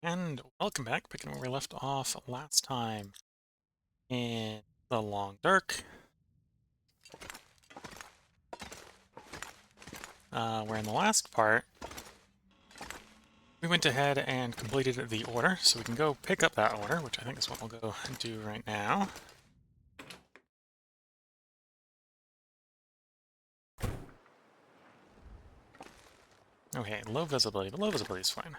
And welcome back, picking where we left off last time in the Long Dark. Where in the last part, we went ahead and completed the order, so we can go pick up that order, which I think is what we'll go do right now. Okay, low visibility, but low visibility is fine.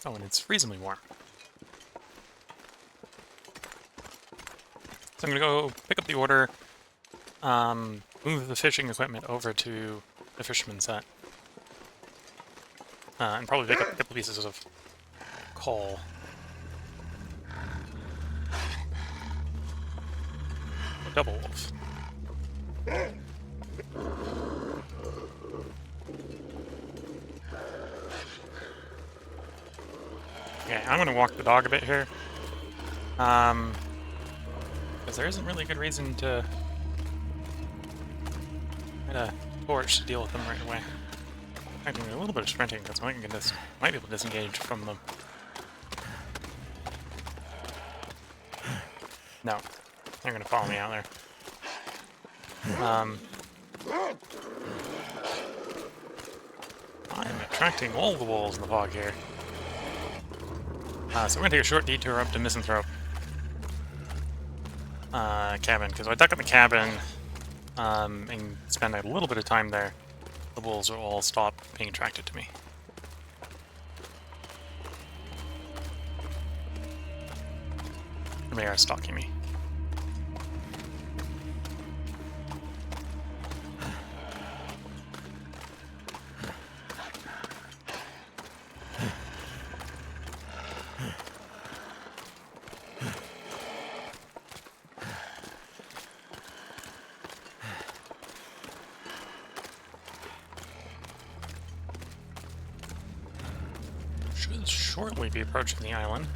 Oh, and it's reasonably warm. So I'm going to go pick up the order, move the fishing equipment over to the fisherman's hut, and probably pick up a couple pieces of coal. Double wolf. Okay, I'm going to walk the dog a bit here. Because there isn't really a good reason to get a torch to deal with them right away. I'm doing a little bit of sprinting because I might be able to disengage from them. No, they're going to follow me out there. I'm attracting all the wolves in the fog here. So we're going to take a short detour up to Misanthrope cabin, because if I duck at the cabin and spend a little bit of time there, the wolves will all stop being attracted to me. They are stalking me. Should shortly be approaching the island.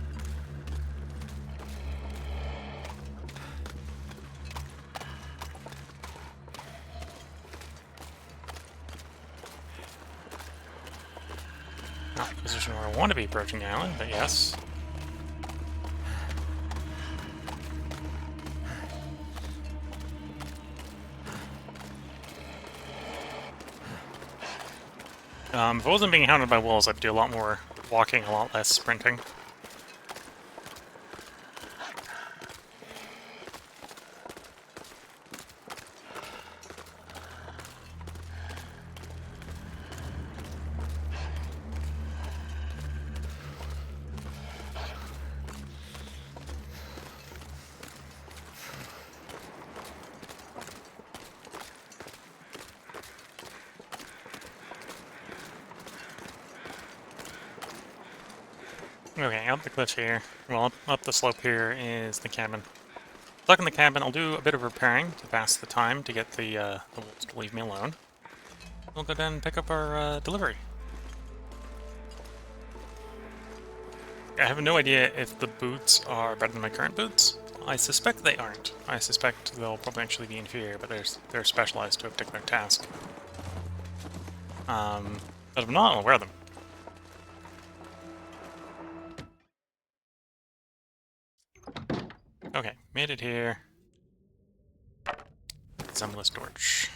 Not the position where I want to be approaching the island, but yes. If I wasn't being hounded by wolves, I'd do a lot more walking, a lot less sprinting. Okay, up the cliff here, well, up the slope here is the cabin. Stuck in the cabin, I'll do a bit of repairing to pass the time to get the wolves to leave me alone. We'll go down and pick up our delivery. I have no idea if the boots are better than my current boots. I suspect they aren't. I suspect they'll probably actually be inferior, but they're specialized to a particular task. But if not, I'll wear them. Okay, made it here. Assemble this torch.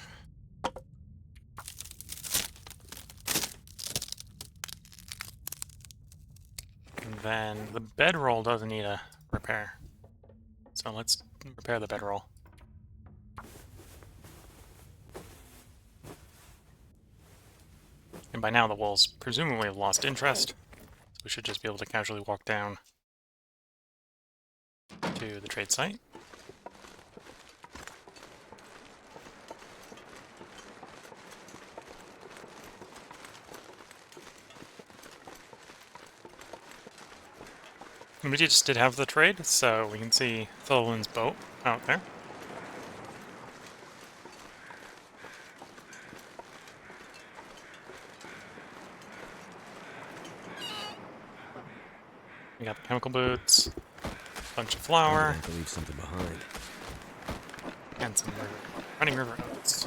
And then the bedroll doesn't need a repair. So let's repair the bedroll. And by now the wolves presumably have lost interest. So we should just be able to casually walk down to the trade site. And we just did have the trade, so we can see Thulwin's boat out there. We got the chemical boots, a bunch of flour. I have to leave something behind. And some running river oats.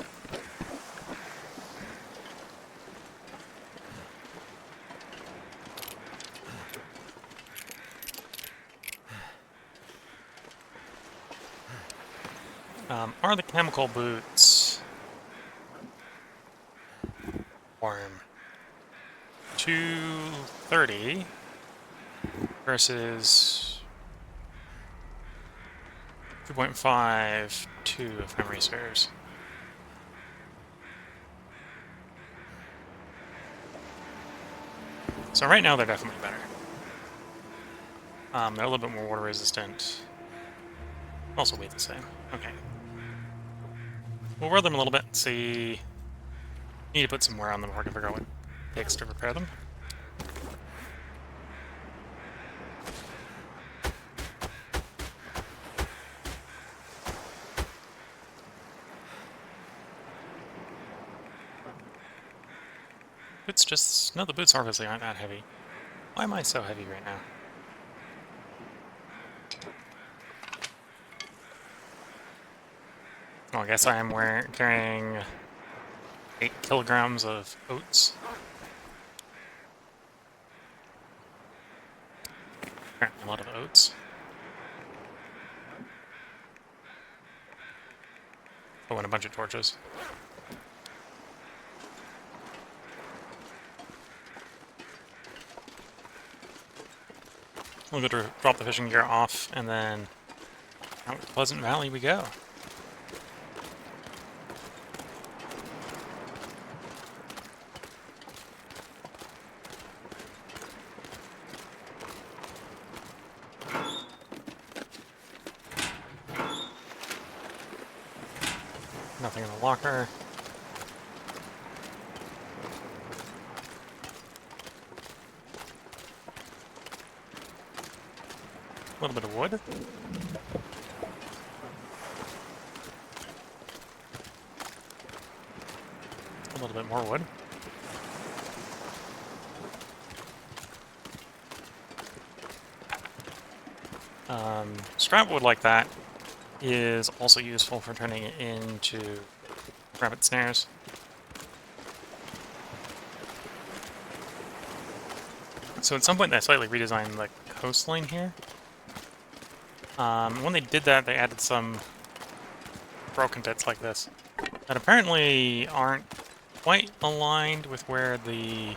Are the chemical boots warm? 230 versus 2.52 if memory serves. So right now they're definitely better. They're a little bit more water resistant. Also weight the same. Okay. We'll wear them a little bit and see. Need to put some wear on them before I can figure out what it takes to repair them. Boots just... No, the boots obviously aren't that heavy. Why am I so heavy right now? Oh, I guess I am carrying 8 kilograms of oats. Apparently a lot of oats. Oh, and a bunch of torches. We'll go to drop the fishing gear off, and then out to Pleasant Valley we go. Nothing in the locker. A little bit of wood. A little bit more wood. Scrap wood like that is also useful for turning it into rabbit snares. So at some point they slightly redesigned the coastline here. When they did that, they added some broken bits like this that apparently aren't quite aligned with where the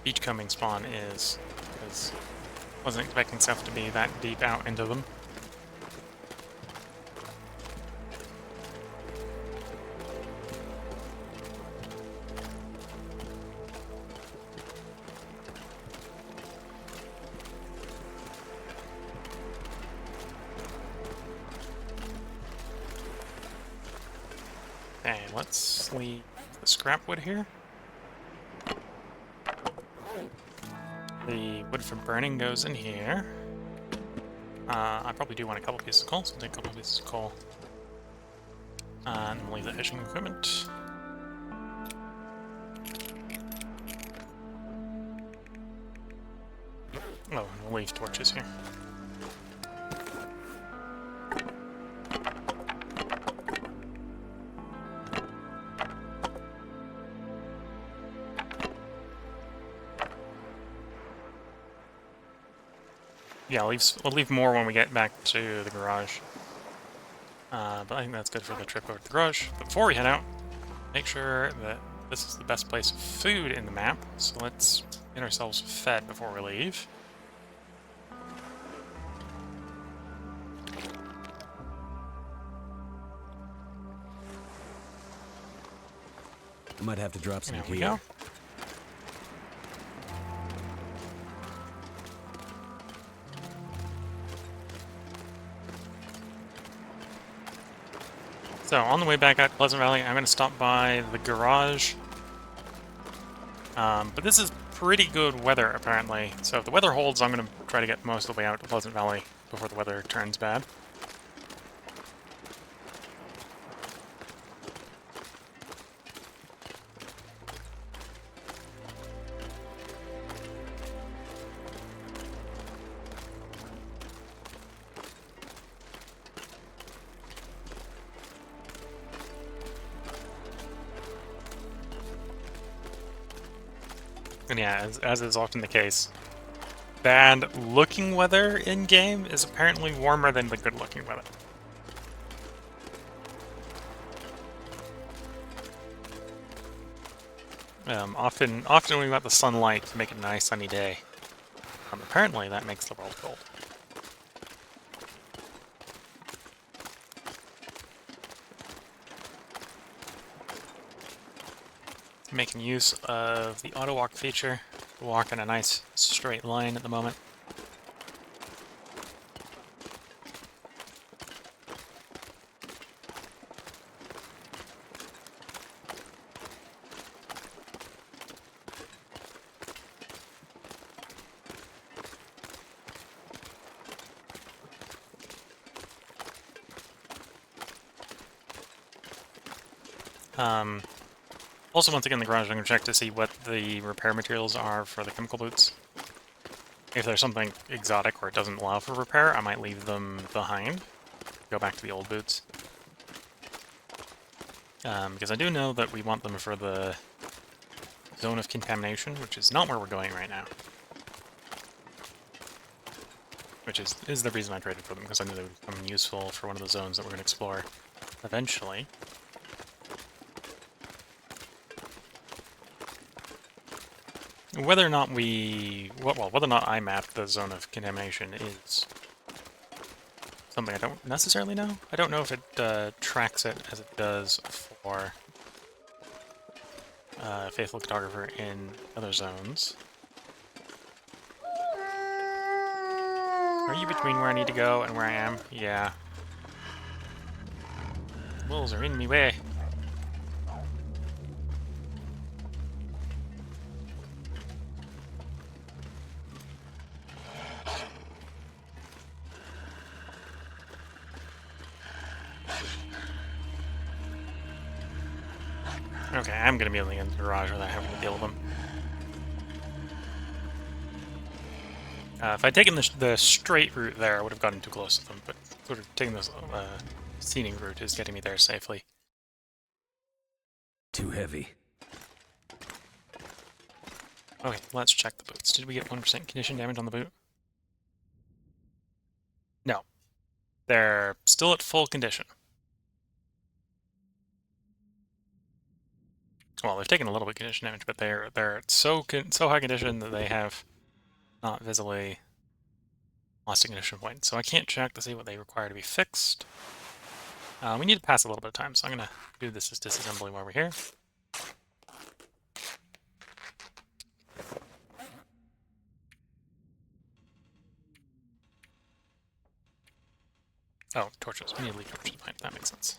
beachcombing spawn is, because I wasn't expecting stuff to be that deep out into them. Okay, let's leave the scrap wood here. The wood for burning goes in here. I probably do want a couple pieces of coal, so I'll take a couple pieces of coal. And we'll leave the fishing equipment. Oh, and we'll leave torches here. Yeah, we'll leave more when we get back to the garage. But I think that's good for the trip over to the garage. But before we head out, make sure that this is the best place of food in the map. So let's get ourselves fed before we leave. I might have to drop some There gear. we go. So, on the way back out to Pleasant Valley, I'm going to stop by the garage. But this is pretty good weather, apparently. So if the weather holds, I'm going to try to get most of the way out to Pleasant Valley before the weather turns bad. And yeah, as is often the case, bad-looking weather in-game is apparently warmer than the good-looking weather. Often we want the sunlight to make it a nice sunny day. Apparently that makes the world cold. Making use of the auto walk feature. Walk in a nice straight line at the moment. Also, once again, in the garage, I'm going to check to see what the repair materials are for the chemical boots. If there's something exotic or it doesn't allow for repair, I might leave them behind. Go back to the old boots. Because I do know that we want them for the zone of contamination, which is not where we're going right now. Which is the reason I traded for them, because I knew they would become useful for one of the zones that we're going to explore eventually. Whether or not whether or not I map the zone of contamination is something I don't necessarily know. I don't know if it tracks it as it does for Faithful Cartographer in other zones. Are you between where I need to go and where I am? Yeah. The wolves are in me way. Okay, I'm gonna be able to get into the garage without having to deal with them. If I'd taken the straight route there, I would have gotten too close to them, but sort of taking this scenic route is getting me there safely. Too heavy. Okay, let's check the boots. Did we get 1% condition damage on the boot? No. They're still at full condition. Well, they've taken a little bit of condition damage, but they're so high condition that they have not visibly lost a condition point. So I can't check to see what they require to be fixed. We need to pass a little bit of time, so I'm going to do this as disassembly while we're here. Oh, torches. We need to leave torches behind. That makes sense.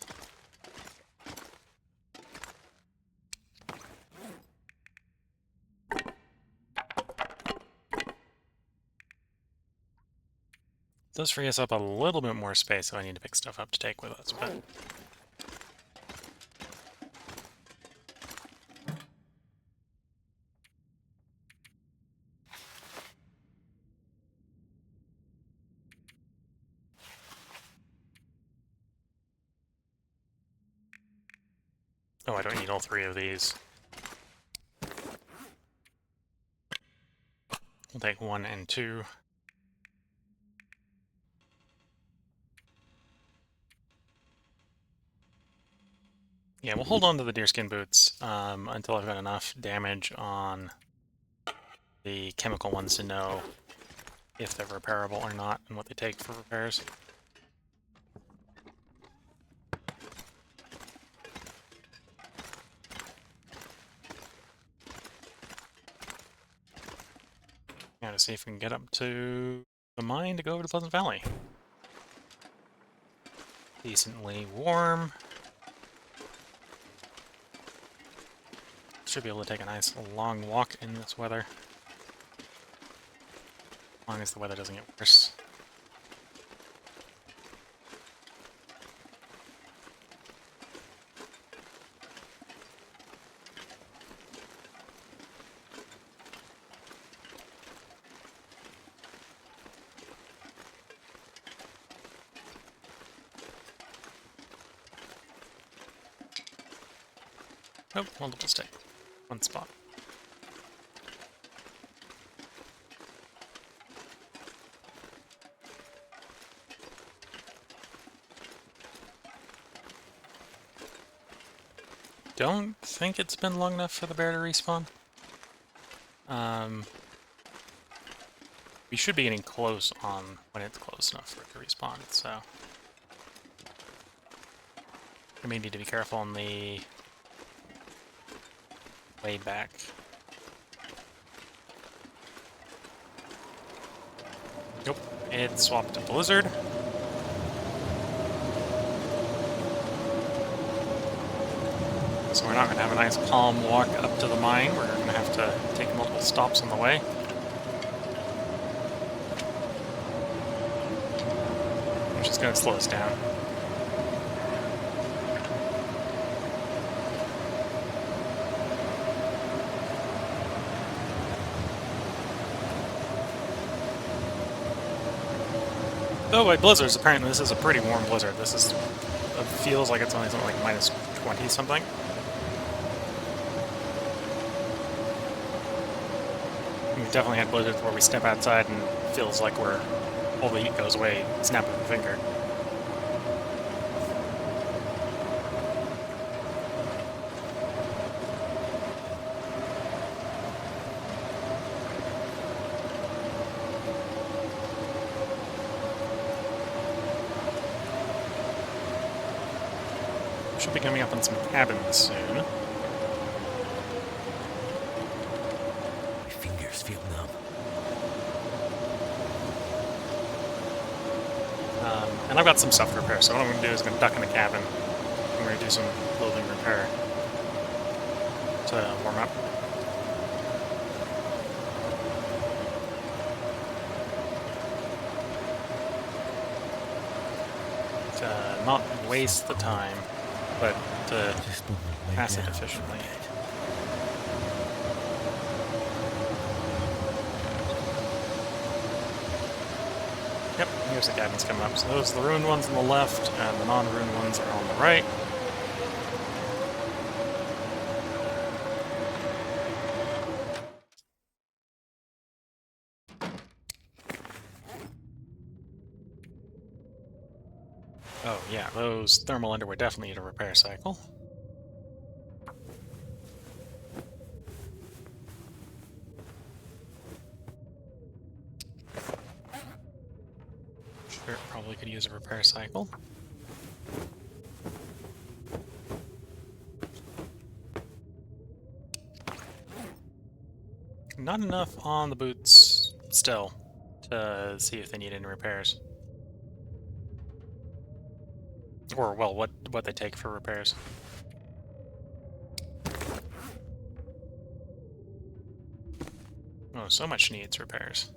It does free us up a little bit more space if I need to pick stuff up to take with us, but... Oh, I don't need all three of these. We'll take 1 and 2. Yeah, we'll hold on to the deerskin boots until I've got enough damage on the chemical ones to know if they're repairable or not and what they take for repairs. Now to see if we can get up to the mine to go over to Pleasant Valley. Decently warm. Should be able to take a nice long walk in this weather. As long as the weather doesn't get worse. Nope, multiple stay. One spot. don't think it's been long enough for the bear to respawn. We should be getting close on when it's close enough for it to respawn, so... We may need to be careful on the way back. Nope, it swapped to Blizzard. So we're not going to have a nice calm walk up to the mine. We're going to have to take multiple stops on the way. Which is going to slow us down. Though by blizzards, apparently this is a pretty warm blizzard. This is... It feels like it's only something like minus 20 something. We've definitely had blizzards where we step outside and it feels like we're... all the heat goes away, snap of a finger. Should be coming up on some cabins soon. My fingers feel numb. And I've got some stuff to repair, so what I'm going to do is I'm going to duck in the cabin. I'm going to do some clothing repair to warm up. To not waste the time, but to pass it efficiently. Yep, here's the cabins coming up. So those are the ruined ones on the left, and the non-ruined ones are on the right. Oh yeah, those thermal underwear definitely need a repair cycle. Sure, probably could use a repair cycle. Not enough on the boots still to see if they need any repairs. Or, well, what they take for repairs. Oh, so much needs repairs.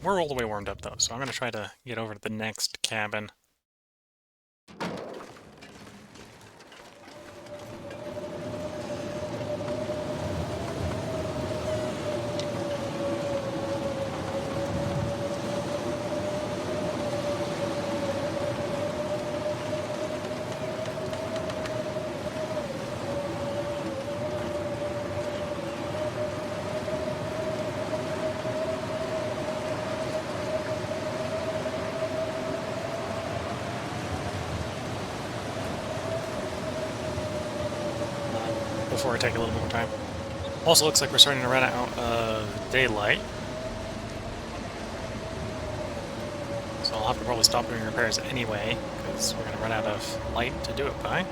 We're all the way warmed up, though, so I'm going to try to get over to the next cabin. Before I take a little more time. Also looks like we're starting to run out of daylight. So I'll have to probably stop doing repairs anyway, because we're going to run out of light to do it by.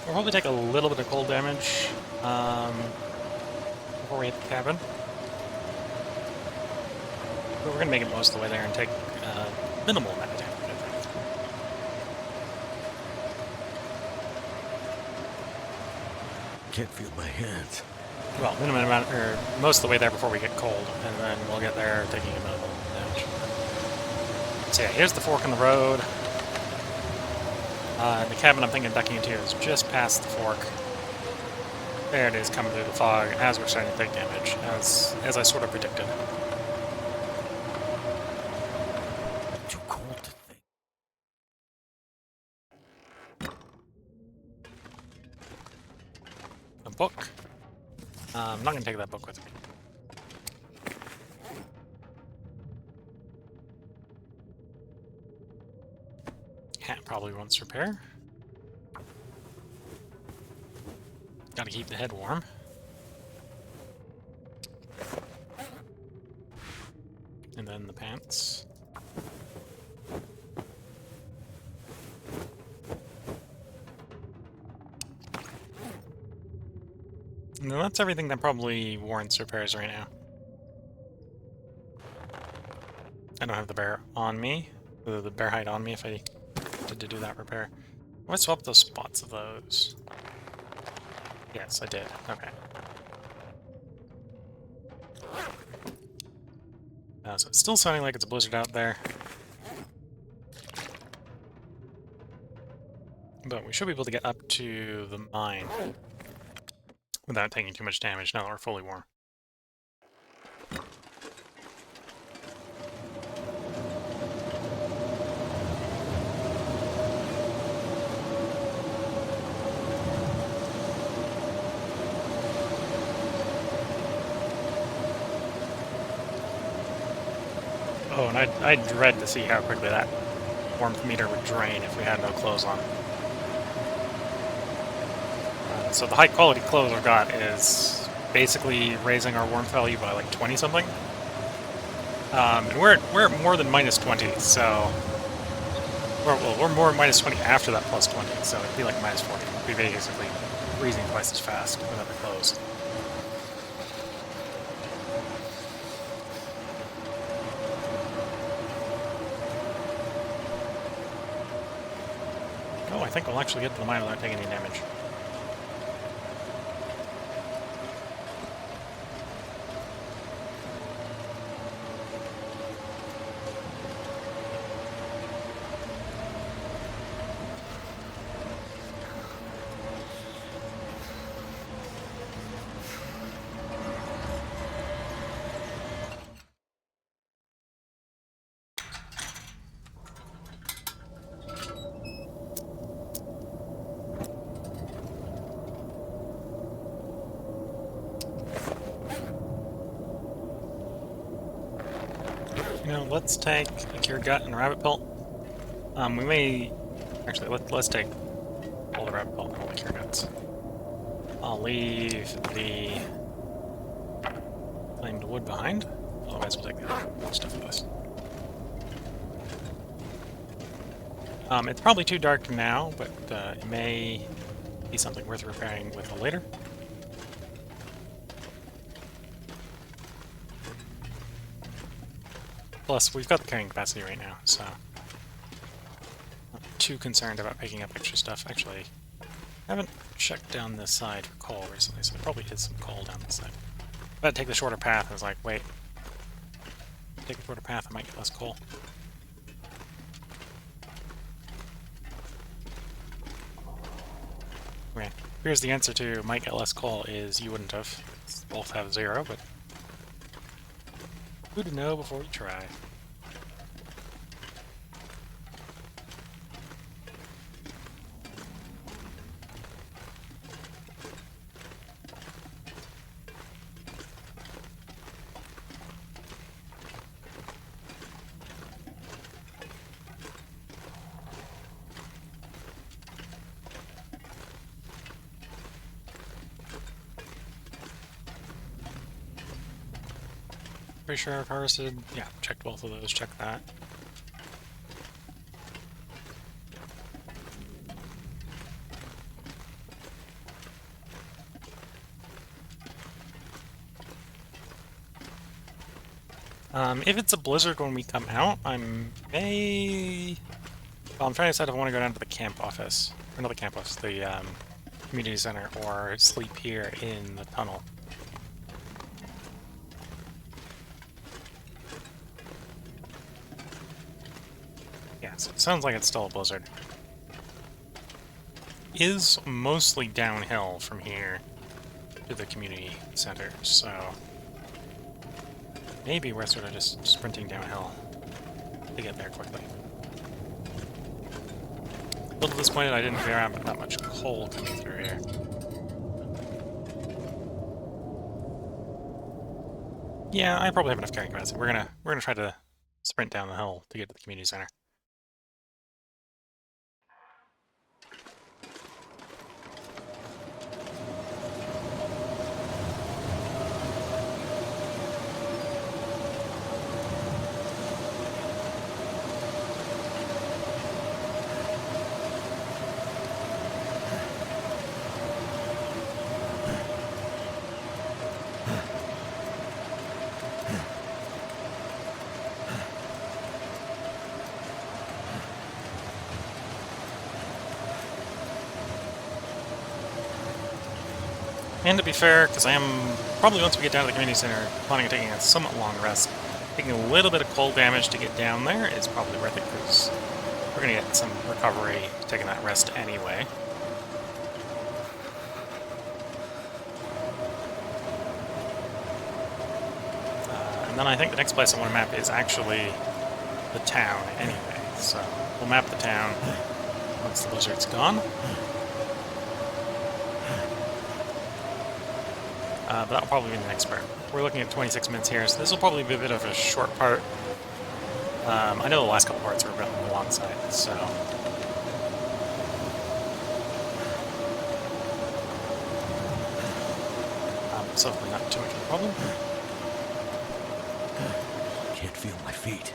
We'll probably take a little bit of cold damage before we hit the cabin. But we're going to make it most of the way there and take minimal amount of damage, I think. Can't feel my hands. Well, minimum amount, or most of the way there before we get cold, and then we'll get there taking a minimal damage. So yeah, here's the fork in the road. The cabin I'm thinking of ducking into is just past the fork. There it is, coming through the fog as we're starting to take damage, as I sort of predicted. Too cold to think. A book. I'm not going to take that book with me. Hat probably wants repair. Gotta keep the head warm. And then the pants. And that's everything that probably warrants repairs right now. I don't have the bear on me, the bear hide on me if I did to do that repair. I'm gonna swap those spots of those. Yes, I did. Okay. So it's still sounding like it's a blizzard out there. But we should be able to get up to the mine without taking too much damage now that we're fully warm. Oh, and I dread to see how quickly that warmth meter would drain if we had no clothes on. So the high quality clothes I've got is basically raising our warmth value by like 20 something. And we're at more than minus 20, so we're more than minus 20 after that plus 20, so it'd be like minus 40. We'd be basically freezing twice as fast without the clothes. Oh, I think we'll actually get to the mine without taking any damage. You know, let's take a cured gut and a rabbit pelt. We may... Actually, let's take all the rabbit pelt and all the cured guts. I'll leave the flamed wood behind. Otherwise, we'll take the other stuff with us. It's probably too dark now, but it may be something worth repairing with later. Plus, we've got the carrying capacity right now, so not too concerned about picking up extra stuff. Actually, I haven't checked down this side for coal recently, so there probably is some coal down this side. If I take the shorter path, I was like, wait, take the shorter path, I might get less coal. Okay, here's the answer to might get less coal is you wouldn't have. Both have 0, but who to know before we try? Pretty sure I've harvested. Yeah, checked both of those. Check that. If it's a blizzard when we come out, I may... Well, I'm trying to decide if I want to go down to the camp office. Or not the camp office, the community center, or sleep here in the tunnel. Yeah, so it sounds like it's still a blizzard. Is mostly downhill from here to the community center, so maybe we're sort of just sprinting downhill to get there quickly. A little disappointed I didn't grab that much coal coming through here. Yeah, I probably have enough carrying capacity. We're gonna try to sprint down the hill to get to the community center. And to be fair, because I am probably once we get down to the community center, planning on taking a somewhat long rest, taking a little bit of cold damage to get down there is probably worth it because we're going to get some recovery taking that rest anyway. And then I think the next place I want to map is actually the town anyway, so we'll map the town once the blizzard's gone. But that'll probably be the next part. We're looking at 26 minutes here, so this will probably be a bit of a short part. I know the last couple parts were a bit on the long side, so... so hopefully not too much of a problem. Can't feel my feet.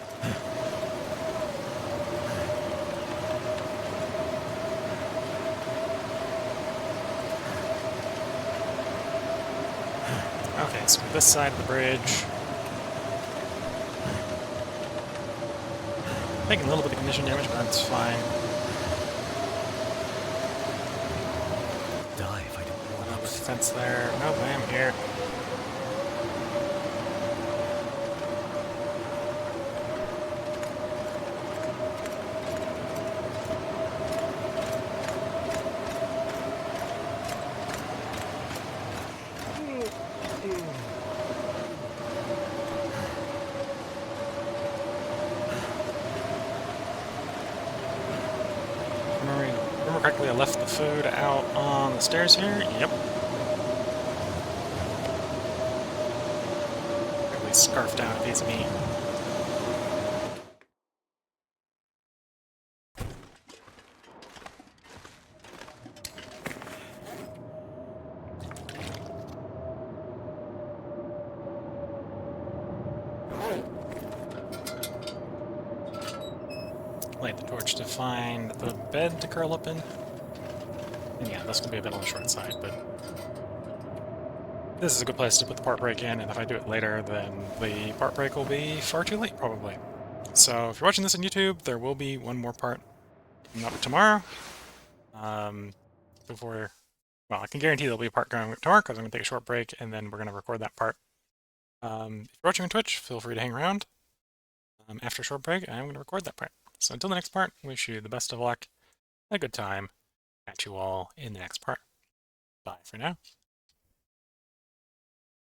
Okay, so this side of the bridge. Taking a little bit of condition damage, but that's fine. Die if I don't want No to. defense there. Nope, I am here. Remember correctly, I left the food out on the stairs here? Yep. Probably scarfed down a piece of meat. Light the torch to find the bed to curl up in. And yeah, this will be a bit on the short side, but this is a good place to put the part break in, and if I do it later, then the part break will be far too late, probably. So if you're watching this on YouTube, there will be one more part coming up tomorrow. Before, well, I can guarantee there'll be a part going tomorrow because I'm going to take a short break, and then we're going to record that part. If you're watching on Twitch, feel free to hang around. After a short break, I'm going to record that part. So until the next part, wish you the best of luck, a good time. Catch you all in the next part. Bye for now.